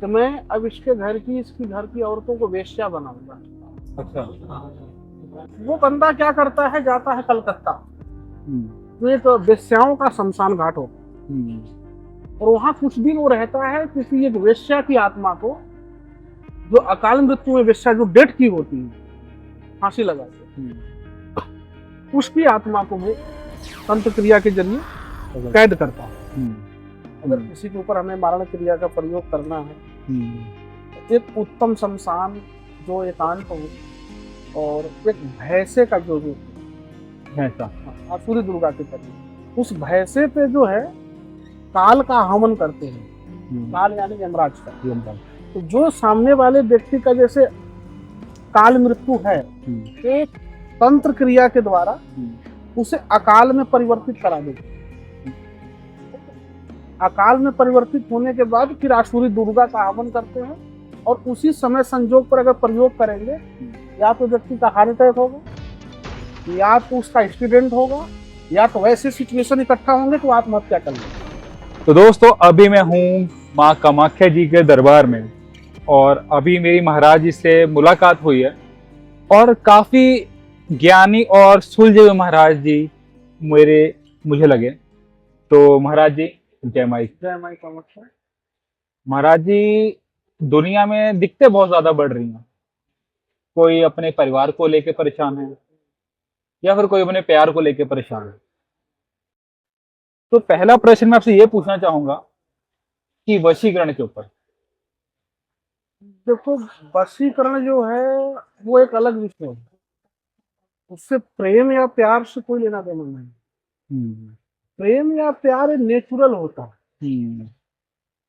कि मैं अब इसके घर की, इसकी घर की औरतों को वेश्या बनाऊंगा। अच्छा। वो बंदा क्या करता है, जाता है कलकत्ता, हम्म। तो एक वेश्याओं का शमशान घाट हो, हम्म। और वहां कुछ दिन वो रहता है। किसी एक वेश्या की आत्मा को, जो अकाल मृत्यु में वेश्या जो डेथ की होती है, फांसी लगा के, उसकी आत्मा को वो तंत्र क्रिया के जरिए कैद करता है। अगर किसी के ऊपर हमें मारण क्रिया का प्रयोग करना है, एक उत्तम शमशान जो एकांत हो, और एक भैंसे का जो रूप ऐसा। आसुरी दुर्गा के प्रति, उस भैंसे पे जो है काल का हवन करते हैं। काल यानी यमराज का। तो जो सामने वाले व्यक्ति का जैसे काल मृत्यु है, एक तंत्र क्रिया के द्वारा उसे अकाल में परिवर्तित करा देते। अकाल में परिवर्तित होने के बाद फिर आसुरी दुर्गा का हवन करते हैं, और उसी समय संजोग पर अगर प्रयोग करेंगे, या तो व्यक्ति का हार्ट अटैक होगा, या तो उसका एक्सीडेंट होगा, या तो ऐसे सिचुएशन इकट्ठा होंगे तो आत्महत्या कर लेंगे। तो दोस्तों, अभी मैं हूँ माँ कामाख्या जी के दरबार में, और अभी मेरी महाराज जी से मुलाकात हुई है, और काफी ज्ञानी और सुलझे हुए महाराज जी मुझे लगे। तो महाराज जी, जय माई। जय माई कामाख्या। महाराज जी, दुनिया में दिक्कतें बहुत ज्यादा बढ़ रही हैं। कोई अपने परिवार को लेके परेशान है, या फिर कोई अपने प्यार को लेके परेशान है। तो पहला प्रश्न मैं आपसे ये पूछना चाहूंगा कि वशीकरण के ऊपर। देखो, वशीकरण जो है वो एक अलग विषय है, उससे प्रेम या प्यार से कोई लेना देना नहीं। प्रेम या प्यार नेचुरल होता है,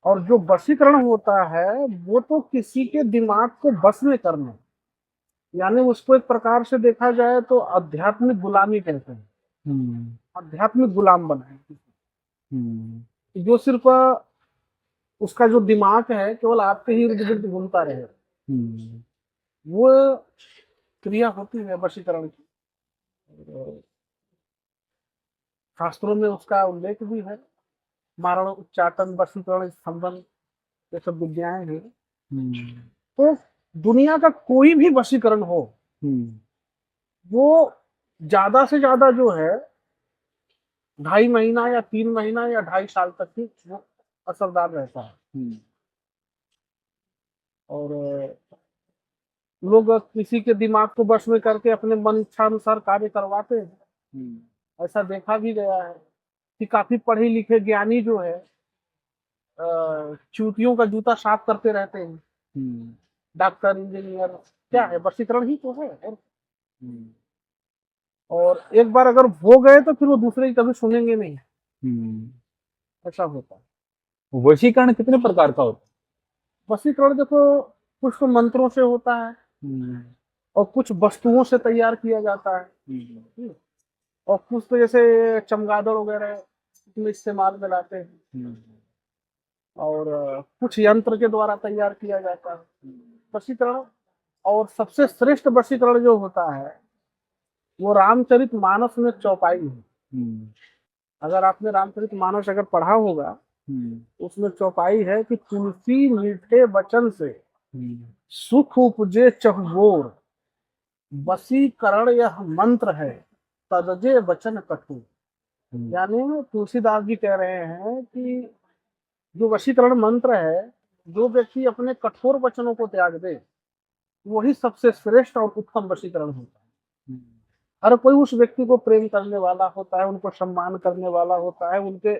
और जो वशीकरण होता है वो तो किसी के दिमाग को बस में करना, यानी उसको एक प्रकार से देखा जाए तो आध्यात्मिक गुलामी कहते हैं। आध्यात्मिक गुलाम बनाए, जो सिर्फ उसका जो दिमाग है केवल आपके ही इर्द गिर्द घूमता रहे, वो क्रिया होती है वशीकरण की। शास्त्रों में उसका उल्लेख भी है। मारण, उच्चाटन, वशीकरण, स्तंभन, ये सब विद्याएं हैं। तो दुनिया का कोई भी वशीकरण हो, वो ज्यादा से ज्यादा जो है 2.5 महीना या 3 महीना या 2.5 साल तक ही वो असरदार रहता है। और लोग किसी के दिमाग को वश में करके अपने मन इच्छा अनुसार कार्य करवाते हैं। ऐसा देखा भी गया है कि काफी पढ़े लिखे ज्ञानी जो है चूतियों का जूता साफ करते रहते हैं। डॉक्टर, इंजीनियर, क्या है, वशीकरण ही तो है। और एक बार अगर हो गए तो फिर वो दूसरे की कभी सुनेंगे नहीं, ऐसा होता है। वशीकरण कितने प्रकार का होता वशीकरण देखो, कुछ तो मंत्रों से होता है, और कुछ वस्तुओं से तैयार किया जाता है, और कुछ तो जैसे चमगादड़ वगैरह इसमें इस्तेमाल में लाते हैं, और कुछ यंत्र के द्वारा तैयार किया जाता है वशीकरण। और सबसे श्रेष्ठ वशीकरण जो होता है वो रामचरितमानस में चौपाई है। अगर आपने रामचरितमानस अगर पढ़ा होगा, उसमें चौपाई है कि तुलसी मीठे वचन से सुख उपजे चहुओर, वशीकरण यह मंत्र है तदजे वचन कठोर। यानी तुलसीदास जी कह रहे हैं कि जो वशीकरण मंत्र है, जो व्यक्ति अपने कठोर वचनों को त्याग दे, वही सबसे श्रेष्ठ और उत्तम वशीकरण होता है। हर कोई उस व्यक्ति को प्रेम करने वाला होता है, उनको सम्मान करने वाला होता है, उनके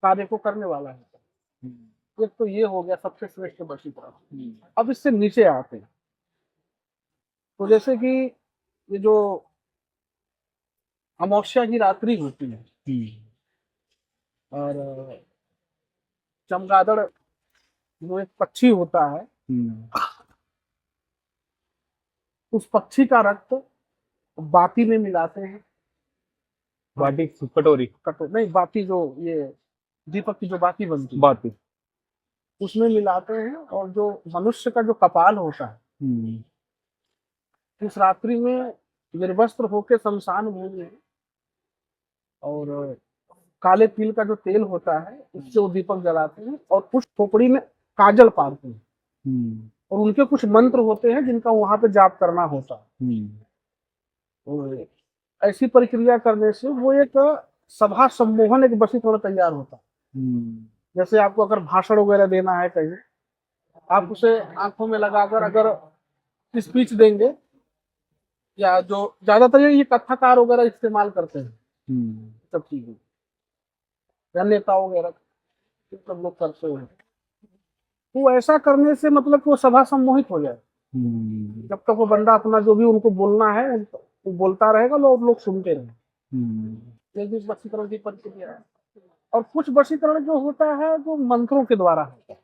कार्य को करने वाला होता है। एक तो ये हो गया सबसे श्रेष्ठ वशीकरण। अब इससे नीचे आते हैं, तो जैसे कि ये जो अमावस्या की रात्रि होती है, और चमगादड़ जो एक पक्षी होता है, उस पक्षी का रक्त बाती में मिलाते हैं। बाटी, कटोरी, नहीं, बाती जो ये दीपक की जो बाती बनती है, बाटी। उसमें मिलाते हैं। और जो मनुष्य का जो कपाल होता है, उस रात्रि में निर्वस्त्र होकर शमशान भूमि में, और काले तिल का जो तेल होता है उससे वो दीपक जलाते हैं, और उस खोपड़ी में काजल पारते हैं, हम्म, और उनके कुछ मंत्र होते हैं जिनका वहां पे जाप करना होता है। हम्म, तो ऐसी प्रक्रिया करने से वो एक सभा सम्मोहन, एक वशीकरण तैयार होता है। हम्म, जैसे आपको अगर भाषण वगैरह देना है कहीं, आप उसे आंखों में लगाकर अगर स्पीच देंगे, या जो ज्यादातर ये कथाकार वगैरह इस्तेमाल करते हैं सब चीजें, या नेता वगैरह सब लोग करते हैं, तो ऐसा करने से मतलब कि वो सभा सम्मोहित हो जाए। हम्म, जब तक वो बंदा अपना जो भी उनको बोलना है वो बोलता रहेगा, लोग सुनते रहेंगे। हम्म, ये भी वशीकरण की प्रक्रिया है। और कुछ वशीकरण जो होता है जो मंत्रों के द्वारा होता है।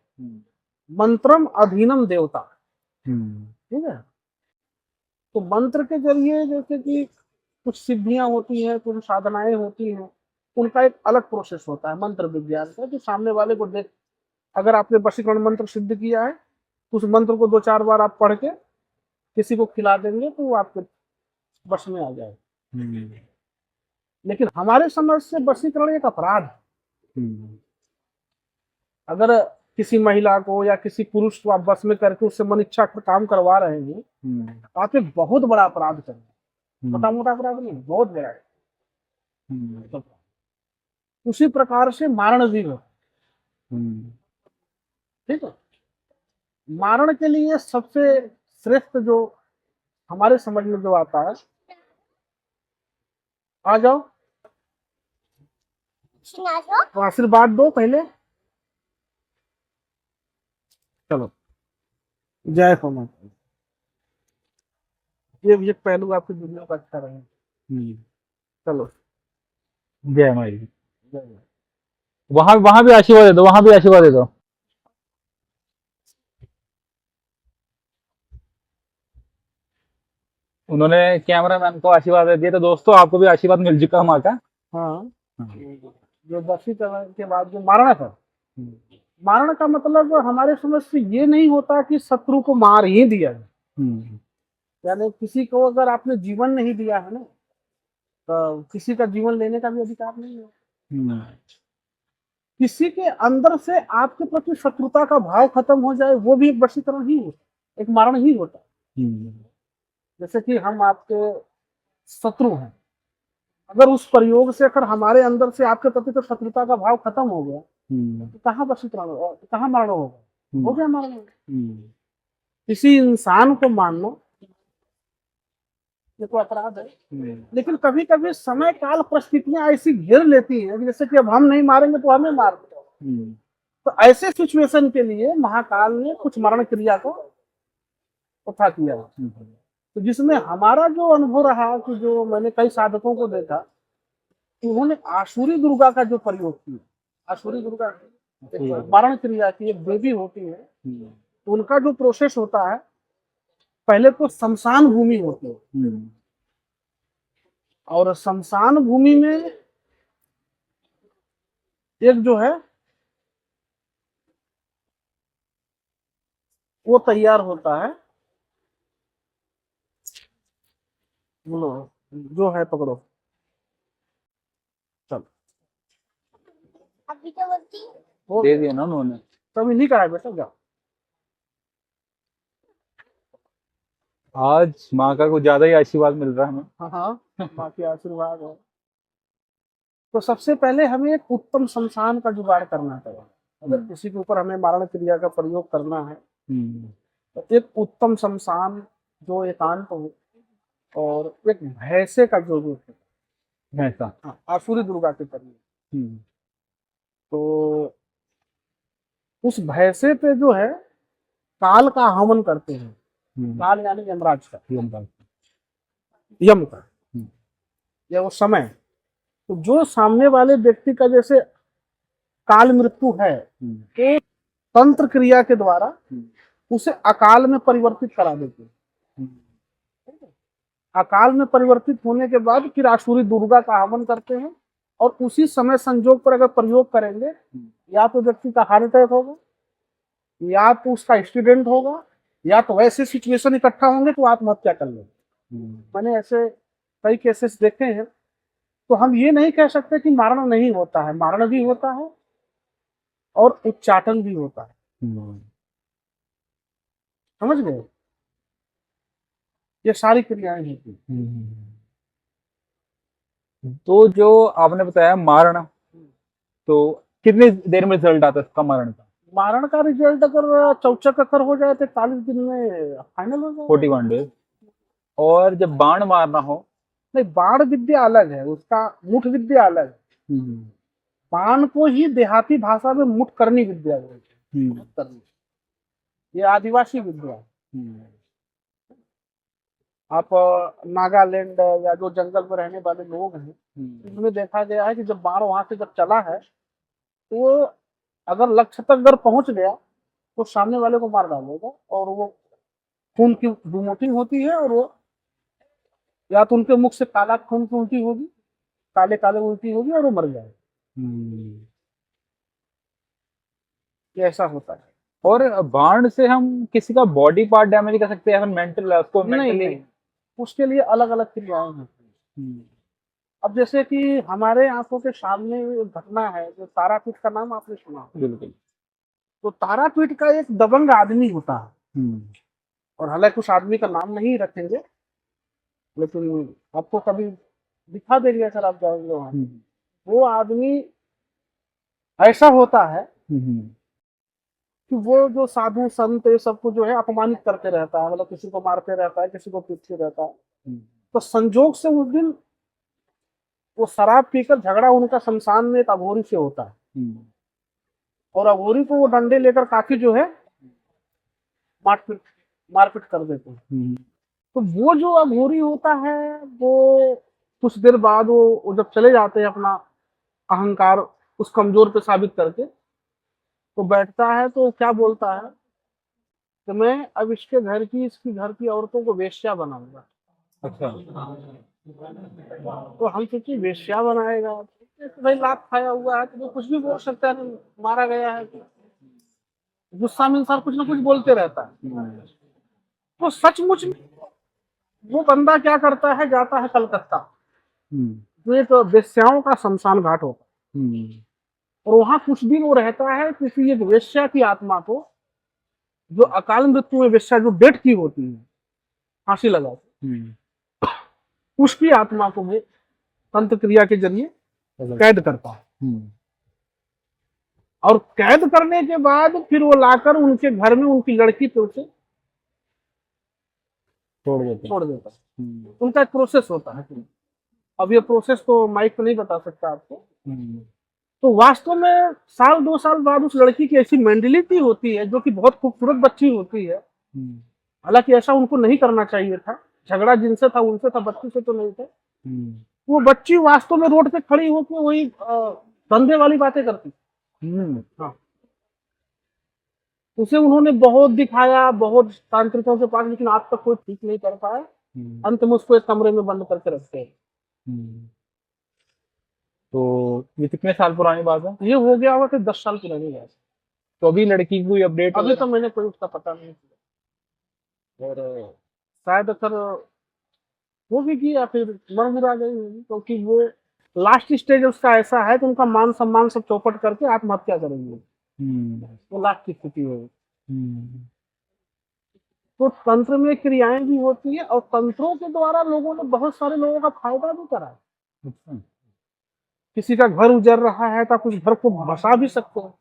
मंत्रम अधीनम देवता, ठीक है। तो मंत्र के जरिए जैसे कि कुछ सिद्धियां होती हैं, कुछ साधनाएं होती हैं, उनका एक अलग प्रोसेस होता है मंत्र विज्ञान का, जो सामने वाले को देख, अगर आपने वशीकरण मंत्र सिद्ध किया है तो उस मंत्र को 2-4 बार आप पढ़ के किसी को खिला देंगे तो वो आपके वश में आ जाए। लेकिन हमारे समझ से वशीकरण एक अपराध है। अगर किसी महिला को या किसी पुरुष को आप बस में करके उससे मन इच्छा का काम करवा रहे हैं, तो आप एक बहुत बड़ा अपराध कर रहे हैं। छोटा मोटा अपराध नहीं, बहुत बड़ा है। तो उसी प्रकार से मारण भी है, ठीक है। मारण के लिए सबसे श्रेष्ठ जो हमारे समझ में जो आता है, आ जाओ तो आशीर्वाद दो पहले, चलो जय हो माता। ये भी एक पहलू आपकी दुनिया का अच्छा रहे। चलो जय माई। जय माता। वहां भी आशीर्वाद दे दो, वहां भी आशीर्वाद दे दो। उन्होंने कैमरामैन को आशीर्वाद दे दिया, तो दोस्तों आपको भी आशीर्वाद मिल चुका माँ का। हाँ, जो वशीकरण के बाद जो मारण था, मारण का मतलब हमारे समझ से ये नहीं होता कि शत्रु को मार ही दिया जाए। यानी किसी को अगर आपने जीवन नहीं दिया है ना, तो किसी का जीवन लेने का भी अधिकार नहीं है। किसी के अंदर से आपके प्रति शत्रुता का भाव खत्म हो जाए, वो भी एक वशीकरण ही होता, एक मारण ही होता। जैसे कि हम आपके शत्रु हैं, अगर उस प्रयोग से अगर हमारे अंदर से आपके प्रति तो शत्रुता का भाव खत्म हो गया, तो कहाँ वशीकरण होगा, कहाँ मारण होगा? हो गया मारण। किसी इंसान को मारना ये तो अपराध है। लेकिन कभी कभी समय काल परिस्थितियां ऐसी घेर लेती हैं कि जैसे कि अब हम नहीं मारेंगे तो हमें मार दो। तो ऐसे सिचुएशन के लिए महाकाल ने कुछ मरण क्रिया को उठा किया। तो जिसमें हमारा जो अनुभव रहा कि जो मैंने कई साधकों को देखा, उन्होंने आसुरी दुर्गा का जो प्रयोग किया, आसुरी दुर्गा एक मरण क्रिया की एक देवी होती है, तो उनका जो प्रोसेस होता है, पहले तो शमशान भूमि होती है, और शमशान भूमि में एक जो है वो तैयार होता है, बोलो जो है पकड़ो, चल अभी तो बोलती हो दे दिया ना उन्होंने। तभी नहीं कराए बेटा, जाओ। आज माँ का कुछ ज्यादा ही आशीर्वाद मिल रहा है हमें। हाँ हाँ, बाकी आशीर्वाद है। तो सबसे पहले हमें एक उत्तम शमशान का जुगाड़ करना पड़ेगा। अगर किसी के ऊपर हमें मारण क्रिया का प्रयोग करना है, तो एक उत्तम शमशान जो एकांत हो, और एक भैंसे का जो रूप है, ऐसा। हाँ, आसुरी दुर्गा के प्रयोग, तो उस भैंसे पे जो है काल का हवन करते हैं। काल यानी यमराज का, यम का, या वो समय। तो जो सामने वाले व्यक्ति का जैसे काल मृत्यु है, तो तंत्र क्रिया के द्वारा उसे अकाल में परिवर्तित करा देते हैं। अकाल में परिवर्तित होने के बाद फिर आसुरी दुर्गा का हवन करते हैं, और उसी समय संजोग पर अगर प्रयोग करेंगे, या तो व्यक्ति का हार्ट अटैक होगा, या तो उसका एक्सीडेंट होगा, या तो ऐसे सिचुएशन इकट्ठा होंगे तो आत्महत्या कर लेंगे। मैंने ऐसे कई केसेस देखे हैं। तो हम ये नहीं कह सकते कि मारण नहीं होता है, मारण भी होता है और उच्चाटन भी होता है। समझ गए, ये सारी क्रियाएं होती हैं। तो जो आपने बताया मारण, तो कितनी देर में रिजल्ट आता है इसका मारण का? मारण का रिजल्ट अगर चौचक अखर हो जाए तो 41 दिन में फाइनल हो जाए। 41 डेज। और जब बाण मारना हो? नहीं, बाण विद्या अलग है, उसका मुठ विद्या अलग है। बाण को ही देहाती भाषा में मुठ करनी विद्या बोलते हैं। मुठ करनी, ये आदिवासी विद्या है। आप नागालैंड या जो जंगल में रहने वाले लोग हैं, इसमें देखा गया है कि जब बाण वहां से जब चला है तो अगर लक्ष्य तक अगर पहुंच गया तो सामने वाले को मार डालेगा, और वो खून की वोमिटिंग होती है, और वो या तो उनके मुख से काला खून की उल्टी होगी, काले काले उल्टी होगी, और वो मर जाएगा। ये ऐसा होता है। और बाण से हम किसी का बॉडी पार्ट डैमेज कर सकते हैं या फिर मेंटल उसको नहीं, उसके लिए अलग अलग क्रियाएं होती हैं। अब जैसे कि हमारे आंखों के सामने एक घटना है, जो तारापीठ का नाम आपने सुना होगा। बिल्कुल। तो तारापीठ का एक दबंग आदमी होता है, और हालांकि उस आदमी का नाम नहीं रखेंगे, लेकिन आपको कभी दिखा देंगे अगर आप जाएंगे वहां। वो आदमी ऐसा होता है कि वो जो साधु संत ये सबको जो है अपमानित करते रहता है, मतलब किसी को मारते रहता है, किसी को पीटते रहता है। तो संजोग से उस दिन वो शराब पीकर झगड़ा उनका शमशान में एक अघोरी से होता है, और अघोरी को वो डंडे लेकर काफी जो है मारपीट कर देते हैं। तो वो जो अघोरी होता है, वो कुछ देर बाद वो जब चले जाते हैं अपना अहंकार उस कमजोर पे साबित करके, तो बैठता है तो क्या बोलता है कि मैं अब इसकी घर की औरतों को वेश्या बनाऊंगा। अच्छा। तो हम सोचिए वेश्या बनाएगा, तो भाई लात खाया हुआ है तो वो कुछ भी बोल सकता है, मारा गया है, गुस्सा में इंसान कुछ ना कुछ बोलते रहता है। तो सचमुच में वो बंदा क्या करता है, जाता है कलकत्ता, जो एक वेश्याओं का शमशान घाट होता है, और वहां कुछ दिन वो रहता है, किसी एक वेश्या की आत्मा को, जो अकाल मृत्यु में वेश्या जो डेट की होती है फांसी लगा, उसकी आत्मा को वो तंत्र क्रिया के जरिए कैद करता है। और कैद करने के बाद फिर वो लाकर उनके घर में उनकी लड़की पे उसे छोड़ देता है। उनका एक प्रोसेस होता है। अब ये प्रोसेस तो माइक पे नहीं बता सकता आपको। तो वास्तव में साल 2 साल बाद उस लड़की की ऐसी मेंटलिटी होती है, जो कि बहुत खूबसूरत बच्ची होती है, हालांकि ऐसा उनको नहीं करना चाहिए था, झगड़ा जिनसे था उनसे था, बच्ची से तो नहीं थे। वो बच्ची वास्तव में रोड पे खड़ी होकर वही धंधे वाली बातें करती। हाँ, उसे उन्होंने बहुत दिखाया, बहुत तांत्रिकों के पास, लेकिन आज तक कोई ठीक नहीं कर पाया। अंत में उसको एक कमरे में बंद करके रखते हैं। तो ये कितने साल पुरानी बात है? ये हो गया होगा कि 10 साल पुरानी बात। तो अभी लड़की की कोई अपडेट? अभी तो मैंने कोई उसका पता नहीं किया, और शायद अगर वो भी की या फिर मर मुरा गई होगी, क्योंकि वो लास्ट स्टेज उसका ऐसा है कि उनका मान सम्मान सब चौपट करके आत्महत्या करेंगे। वो लास्ट की स्थिति है। तो तंत्र में क्रियाएं भी होती है, और तंत्रों के द्वारा लोगों ने बहुत सारे लोगों का फायदा भी करा है। किसी का घर उजड़ रहा है तो आप उस घर को बसा भी सकते हो।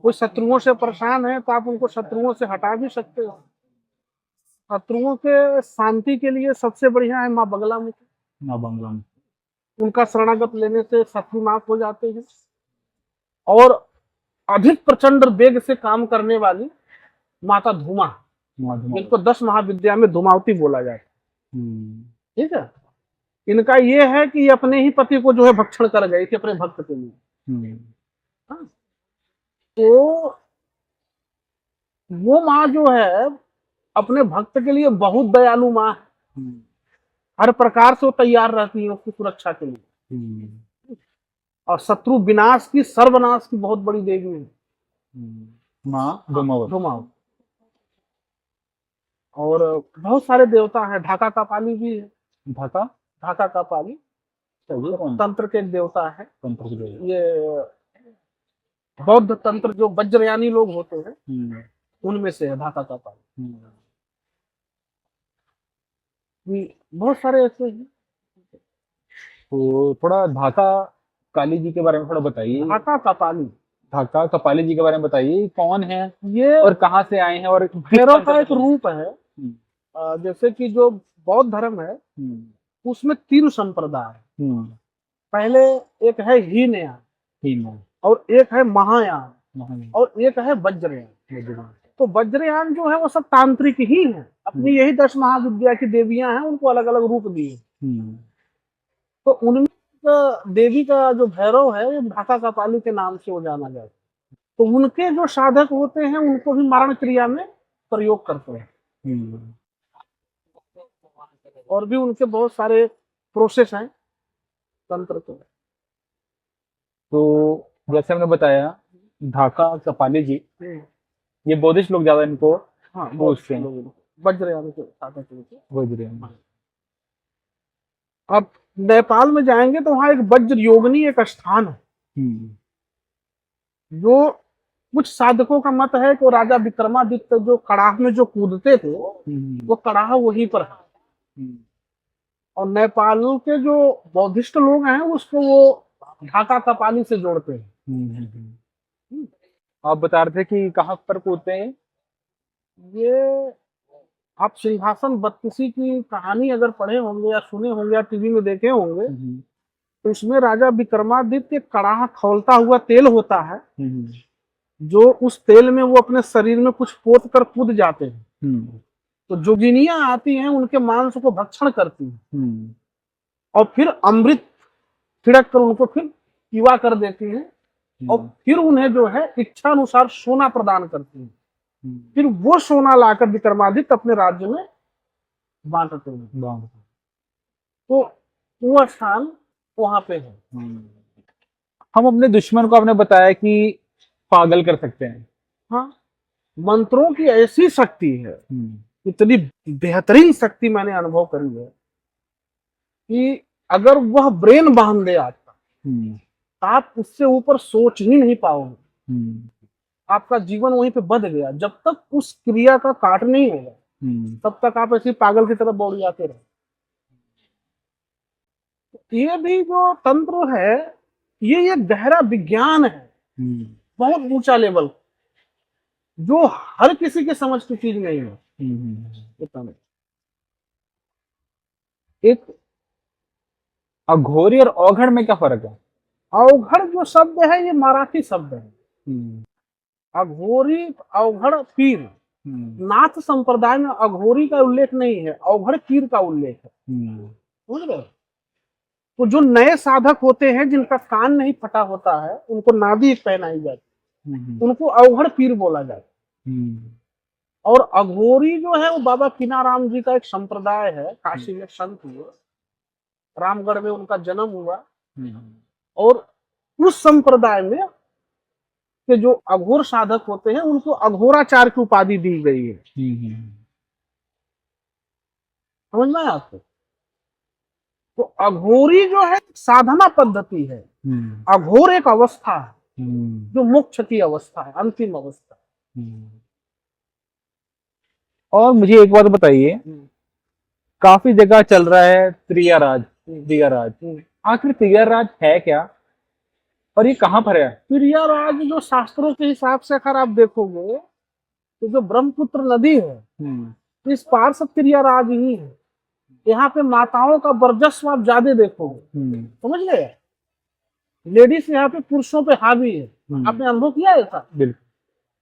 कोई शत्रुओं से परेशान है तो आप उनको शत्रुओं से हटा भी सकते हो। शत्रुओं के शांति के लिए सबसे बढ़िया है माँ बगला मुखी। माँ बगला मुखी, उनका शरणागत लेने से शत्रु माफ हो जाते हैं। और अधिक प्रचंड वेग से काम करने वाली माता धूमा, जिनको 10 महाविद्या में धूमावती बोला जाता है। ठीक है, इनका ये है कि ये अपने ही पति को जो है भक्षण कर गई थी अपने भक्त के लिए। हाँ। तो वो माँ जो है अपने भक्त के लिए बहुत दयालु माँ है। हर प्रकार से वो तैयार रहती है उसकी सुरक्षा के लिए। और शत्रु विनाश की, सर्वनाश की बहुत बड़ी देवी है माँ धूमावती। और बहुत सारे देवता हैं, ढाका का पाली भी है। ढाका का पाली तंत्र के एक देवता है। ये बौद्ध तंत्र जो वज्रयानी लोग होते हैं उनमें से है ढाका का पानी। बहुत सारे ऐसे हैं। तो थोड़ा ढाका काली जी के बारे में थोड़ा बताइए। ढाका का पानी, ढाका कपाली जी के बारे में बताइए, कौन है ये और कहाँ से आए हैं और भैरव का एक रूप है। हम्म, जैसे कि जो बौद्ध धर्म है उसमें 3 संप्रदाय है। पहले एक है हीनयान और एक है महायान और एक है वज्रयान। तो वज्रयान जो है वो सब तांत्रिक ही है, अपनी यही 10 महाविद्या की देवियां हैं, उनको अलग अलग रूप दिए। तो उनमें देवी का जो भैरव है वो ढाका कपाली के नाम से वो जाना जाता है। तो उनके जो साधक होते हैं उनको भी मारण क्रिया में प्रयोग करते हैं और भी उनके बहुत सारे प्रोसेस हैं तंत्र के। तो जैसे हमने बताया ढाका कपाली जी, ये बौद्धिस्ट लोग ज्यादा इनको हाँ पूछते हैं, वज्रयान के साधक होते हैं। वज्रयान। अब नेपाल में जाएंगे तो वहां एक वज्र योगिनी एक स्थान है जो कुछ साधकों का मत है कि राजा विक्रमादित्य जो कड़ाह में जो कूदते थे वो कड़ाह वहीं पर है। और नेपाल के जो बौद्धिस्ट लोग हैं उसको वो ढाका कपाली से जोड़ते हैं। आप बता रहे थे कि कहाँ पर कूदते हैं? ये आप सिंहासन बत्तीसी की कहानी अगर पढ़े होंगे या सुने होंगे या टीवी में देखे होंगे तो उसमें राजा विक्रमादित्य कड़ाह खौलता हुआ तेल होता है जो उस तेल में वो अपने शरीर में कुछ पोत कर कूद जाते हैं। तो जोगिनियां आती हैं उनके मांस को भक्षण करती हैं और फिर अमृत छिड़क कर उनको फिर पीवा कर देती हैं और फिर उन्हें जो है इच्छा अनुसार सोना प्रदान करती हैं। फिर वो सोना लाकर विक्रमादित्य अपने राज्य में बांटते हैं। तो वो स्थान वहां पे है। हम अपने दुश्मन को आपने बताया कि पागल कर सकते हैं। हाँ, मंत्रों की ऐसी शक्ति है, इतनी बेहतरीन शक्ति मैंने अनुभव करी है कि अगर वह ब्रेन बांध दे आपका आप उससे ऊपर सोच ही नहीं पाओगे। आपका जीवन वहीं पे बंध गया। जब तक उस क्रिया का काट नहीं होगा तब तक आप ऐसी पागल की तरह दौड़ियाते रहे। ये भी जो तंत्र है ये एक गहरा विज्ञान है, बहुत ऊंचा लेवल, जो हर किसी के समझ की चीज नहीं है। एक अघोरी और औघड़ में क्या फर्क है? अवघड़ जो शब्द है ये मराठी शब्द है। अघोरी अवघड़ पीर, नाथ संप्रदाय में अघोरी का उल्लेख नहीं है, अवघड़ पीर का उल्लेख है। समझ रहे? तो जो नए साधक होते हैं जिनका कान नहीं फटा होता है उनको नादी पहनाई जाती, उनको अवघड़ पीर बोला जाता। और अघोरी जो है वो बाबा कीनाराम जी का एक संप्रदाय है, काशी में संत हुए, रामगढ़ में उनका जन्म हुआ और उस संप्रदाय में के जो अघोर साधक होते हैं उनको अघोराचार्य की उपाधि दी गई है। समझ में आया आपको? तो अघोरी जो है साधना पद्धति है, अघोर एक अवस्था है जो मोक्ष की अवस्था है, अंतिम अवस्था। और मुझे एक बात बताइए, काफी जगह चल रहा है त्रियाराज। आखिर त्रियाराज है क्या और ये कहाँ पर है? त्रियाराज जो शास्त्रों के हिसाब से अगर आप देखोगे तो जो ब्रह्मपुत्र नदी है इस पार सब त्रियाराज ही है। यहाँ पे माताओं का वर्चस्व आप ज्यादा देखोगे। समझ गए? लेडीज यहाँ पे पुरुषों पे हावी है। आपने अनुभव किया है ऐसा? बिल्कुल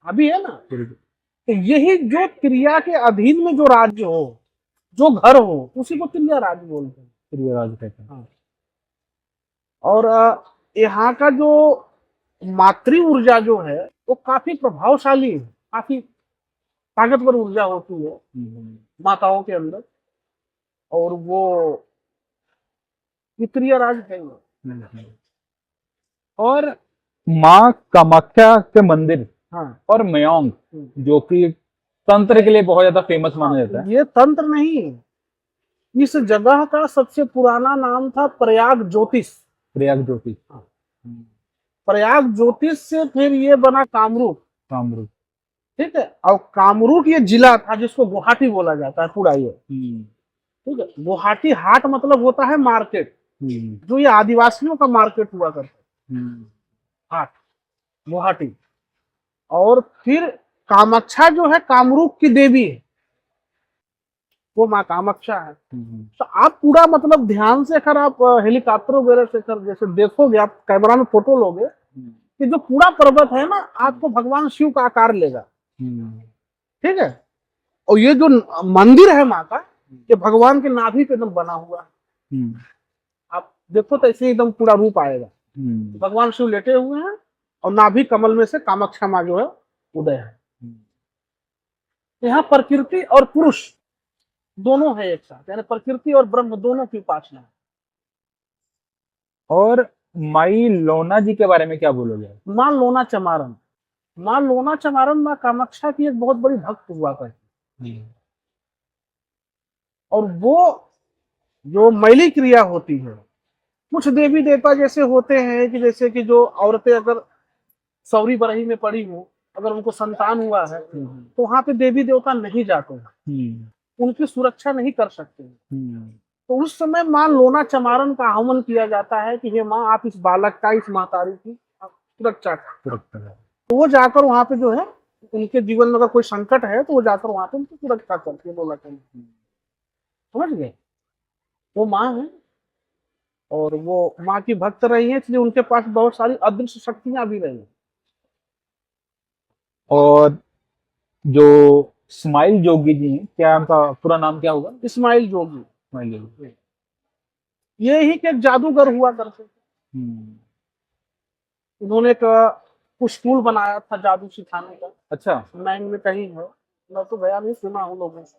हावी है ना। तो यही जो त्रिया के अधीन में जो राज्य हो, जो घर हो, उसी को त्रियाराज बोलते हैं। त्रियाराज कहते हैं। हाँ। और यहाँ का जो मातृ ऊर्जा जो है वो काफी प्रभावशाली है, काफी ताकतवर ऊर्जा होती है माताओं के अंदर, और वो त्रियाराज है। और माँ कामाख्या के मंदिर और मयोंग जो कि तंत्र के लिए बहुत ज्यादा फेमस माना जाता है। ये तंत्र नहीं, इस जगह का सबसे पुराना नाम था प्रयाग ज्योतिष। प्रयाग ज्योतिष से फिर ये बना कामरूप, कामरूप। ठीक है। और कामरूप ये जिला था जिसको गुवाहाटी बोला जाता है पूरा ये, ठीक है। गुवाहाटी हाट मतलब होता है मार्केट, जो ये आदिवासियों का मार्केट हुआ करता है, हाट गुवाहाटी। और फिर कामाक्षा जो है कामरूप की देवी है, वो माँ कामाक्षा है। तो आप पूरा मतलब ध्यान से अगर आप हेलीकॉप्टर वगैरह से कर जैसे देखोगे, आप कैमरा में फोटो लोगे, कि जो पूरा पर्वत है ना आपको भगवान शिव का आकार लेगा, ठीक है। और ये जो मंदिर है माँ का, ये भगवान के नाभि पे एकदम बना हुआ है। आप देखो तो ऐसे एकदम पूरा रूप आएगा, भगवान शिव लेटे हुए हैं और नाभि कमल में से कामाक्षा माँ जो है उदय है। यहाँ प्रकृति और पुरुष दोनों है एक साथ, यानी प्रकृति और ब्रह्म दोनों की उपासना है। और माई लोना जी के बारे में क्या बोलोगे? माँ लोना चमारन, माँ लोना चमारन माँ कामाक्षा की एक बहुत बड़ी भक्त हुआ करती, और वो जो मैली क्रिया होती है, कुछ देवी देवता जैसे होते हैं कि जैसे कि जो औरतें अगर सौरी बरही में पड़ी हो, अगर उनको संतान हुआ है तो वहां पे देवी देवता नहीं जाते हैं, उनकी सुरक्षा नहीं कर सकते। तो उस समय माँ लोना चमारन का आह्वान किया जाता है कि हे माँ, आप इस बालक का, इस महतारी की सुरक्षा करें। तो वो जाकर वहां पे जो है उनके जीवन में अगर कोई संकट है तो वो जाकर वहां पे उनकी सुरक्षा करती है, लोना चमारन, समझ गए। वो माँ है और वो माँ की भक्त रही है, इसलिए उनके पास बहुत सारी अदृश्य शक्तियां भी रही। और जो स्माइल जोगी जी हैं, क्या उनका पूरा नाम क्या होगा? इस्माइल जोगी, स्माइल जोगी। ये ही के एक जादूगर हुआ करते थे। उन्होंने एक कुछ स्कूल बनाया था जादू सिखाने का। अच्छा। मैंग में कहीं है, मैं तो गया नहीं, सुना हूँ लोगों से।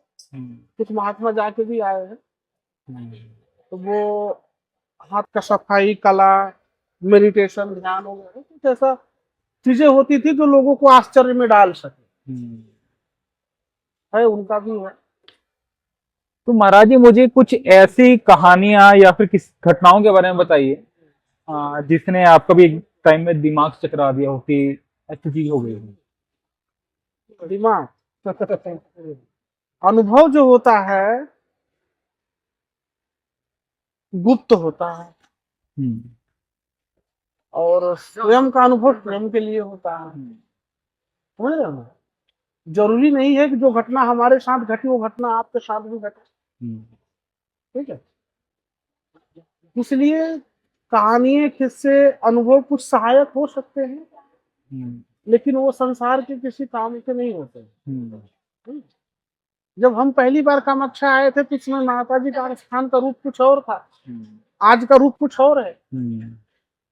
कुछ महात्मा जाके भी आए हैं। तो वो हाथ का सफाई कला, मेडिटेशन, ध्यान वगैरह कुछ ऐसा चीजें होती थी जो लोगों को आश्चर्य में डाल सके, है उनका भी है। तो महाराज जी मुझे कुछ ऐसी कहानियां या फिर किस घटनाओं के बारे में बताइए जिसने आपका भी टाइम में दिमाग चकरा दिया हो कि ऐसी चीज हो गई हो। दिमाग अनुभव जो होता है गुप्त होता है, और स्वयं का अनुभव स्वयं के लिए होता है, समझ रहे हो ना। जरूरी नहीं है कि जो घटना हमारे साथ घटी वो घटना आपके साथ भी घटे, ठीक है। इसलिए कहानी, किस्से, अनुभव कुछ सहायक हो सकते हैं, लेकिन वो संसार के किसी काम के नहीं होते। जब हम पहली बार कामाक्षा आए थे तो इसमें माता जी का स्थान का रूप कुछ और था, आज का रूप कुछ और है।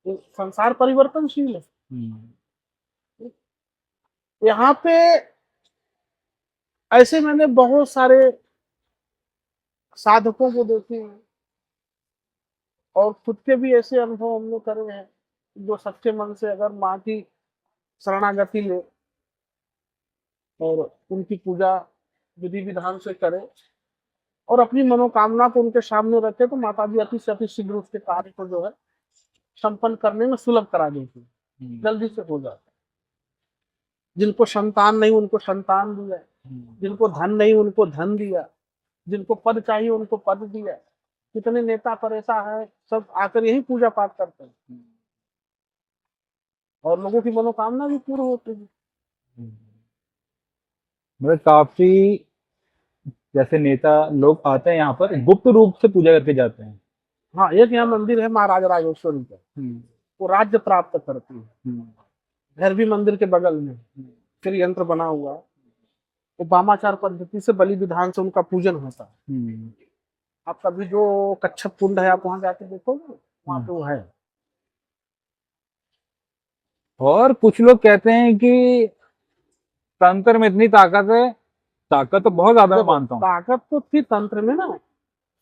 संसार परिवर्तनशील है। यहाँ पे ऐसे मैंने बहुत सारे साधकों को देखे हैं और खुद के भी ऐसे अनुभव हमने करे हैं, जो सच्चे मन से अगर माँ की शरणागति ले और उनकी पूजा विधि विधान से करे और अपनी मनोकामना को उनके सामने रखे, तो माता जी अति से अति शीघ्र उसके कार्य को जो है संपन्न करने में सुलभ करा देती, जल्दी से हो जाता। जिनको संतान नहीं उनको संतान दिया, जिनको धन नहीं उनको धन दिया, जिनको पद चाहिए उनको पद दिया। कितने नेता पर ऐसा है, सब आकर यही पूजा पाठ करते हैं और लोगों की मनोकामना भी पूर्ण होती है। मतलब काफी जैसे नेता लोग आते हैं यहाँ पर गुप्त रूप से पूजा करके जाते हैं। हाँ, एक यहाँ मंदिर है महाराज राजेश्वरी का, वो राज्य प्राप्त करती है। भैरवी मंदिर के बगल में फिर यंत्र बना हुआ, वो वामाचार पद्धति से बलि विधान से उनका पूजन होता है। आप कभी जो कच्छप कुंड है आप वहां जाके देखोगे, वहां पे वो है। और कुछ लोग कहते हैं कि तंत्र में इतनी ताकत है, ताकत तो बहुत ज्यादा मैं मानता हूँ। ताकत तो थी तंत्र में ना,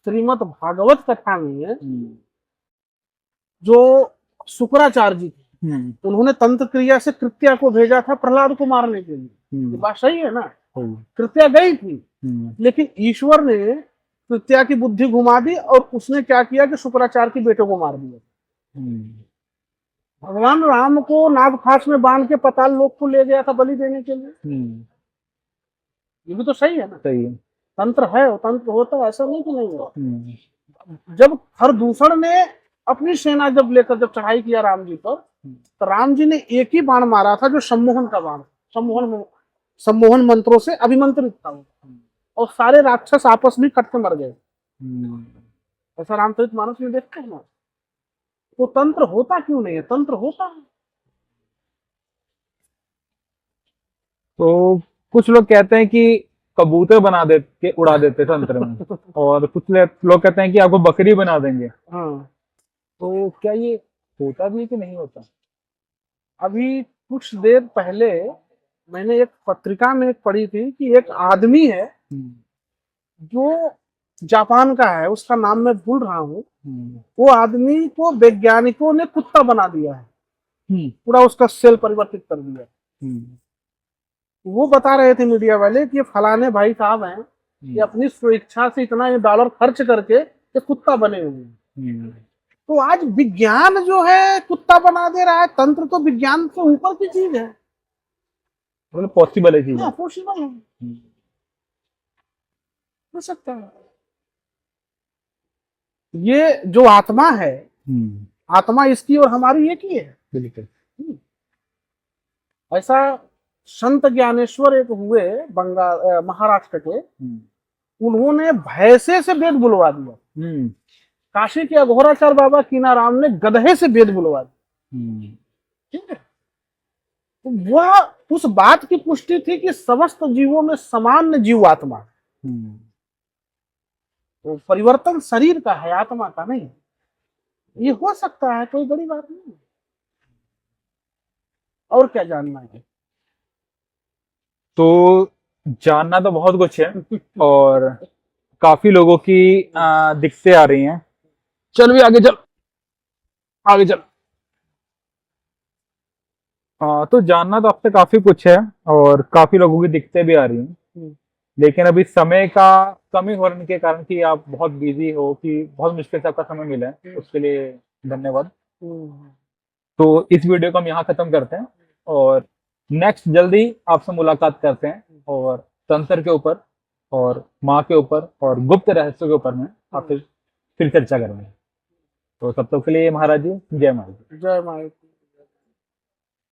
श्रीमद् भागवत कथा में है, जो शुक्राचार्य जी थे, उन्होंने तंत्र क्रिया से कृत्या को भेजा था प्रहलाद को मारने के लिए। ये बात सही है ना, कृत्या गई थी, लेकिन ईश्वर ने कृत्या की बुद्धि घुमा दी और उसने क्या किया कि शुक्राचार्य के बेटे को मार दिया। भगवान राम को नागफास में बांध के पताल लोक को ले गया था बलि देने के लिए। ये भी तो सही है ना। सही है। तंत्र है, वो तंत्र होता है, ऐसा नहीं कि नहीं हो। जब खरदूषण ने अपनी सेना जब लेकर जब चढ़ाई किया राम जी पर, तो राम जी ने एक ही बाण मारा था जो सम्मोहन का बाण, सम्मोहन मंत्रों से अभिमंत्रित था वो। और सारे राक्षस आपस में कट के मर गए। ऐसा रामचरित मानस में देखते हैं ना। तो तंत्र होता क्यों नहीं है? तंत्र होता है। तो कुछ लोग कहते हैं कि कबूतर बना दे के उड़ा देते तंत्र में, और कुछ लोग कहते हैं कि आपको बकरी बना देंगे। हाँ, तो क्या ये होता भी है कि नहीं होता? अभी कुछ देर पहले मैंने एक पत्रिका में पढ़ी थी कि एक आदमी है जो जापान का है, उसका नाम मैं भूल रहा हूँ। वो आदमी को वैज्ञानिकों ने कुत्ता बना दिया है, पूरा उसका सेल परिवर्तित कर दिया। वो बता रहे थे मीडिया वाले कि ये फलाने भाई साहब हैं, ये अपनी स्वेच्छा से इतना ये डॉलर खर्च करके ये कुत्ता बने हुए हैं। तो आज विज्ञान जो है कुत्ता बना दे रहा है। तंत्र तो विज्ञान से ऊपर की चीज है, मतलब पॉसिबल है चीज। पॉसिबल है, हो सकता है। ये जो आत्मा है, आत्मा इसकी और हमारी एक ही है। बिल्कुल। ऐसा संत ज्ञानेश्वर एक हुए बंगाल महाराष्ट्र के, उन्होंने भैंसे से वेद बुलवा दिया। काशी के अघोराचार्य बाबा कीनाराम ने गधे से वेद बुलवा दिया। ठीक है। तो वह उस बात की पुष्टि थी कि समस्त जीवों में समान जीवात्मा। तो परिवर्तन शरीर का है, आत्मा का नहीं। ये हो सकता है, कोई बड़ी बात नहीं। और क्या जानना है? तो जानना तो बहुत कुछ है, और काफी लोगों की दिक्कतें आ रही हैं। चल भी आगे चल, आगे चल। तो जानना तो आपसे काफी कुछ है, और काफी लोगों की दिक्कतें भी आ रही हैं। लेकिन अभी समय का कमी होने के कारण कि आप बहुत बिजी हो, कि बहुत मुश्किल से आपका समय मिला है, उसके लिए धन्यवाद। तो इस वीडियो को हम यहाँ खत्म करते हैं, और नेक्स्ट जल्दी आपसे मुलाकात करते हैं, और तंत्र के ऊपर और माँ के ऊपर और गुप्त रहस्यों के ऊपर में आपसे फिर चर्चा करेंगे। तो तब तक के लिए महाराज जी, जय महाराज। जय माता।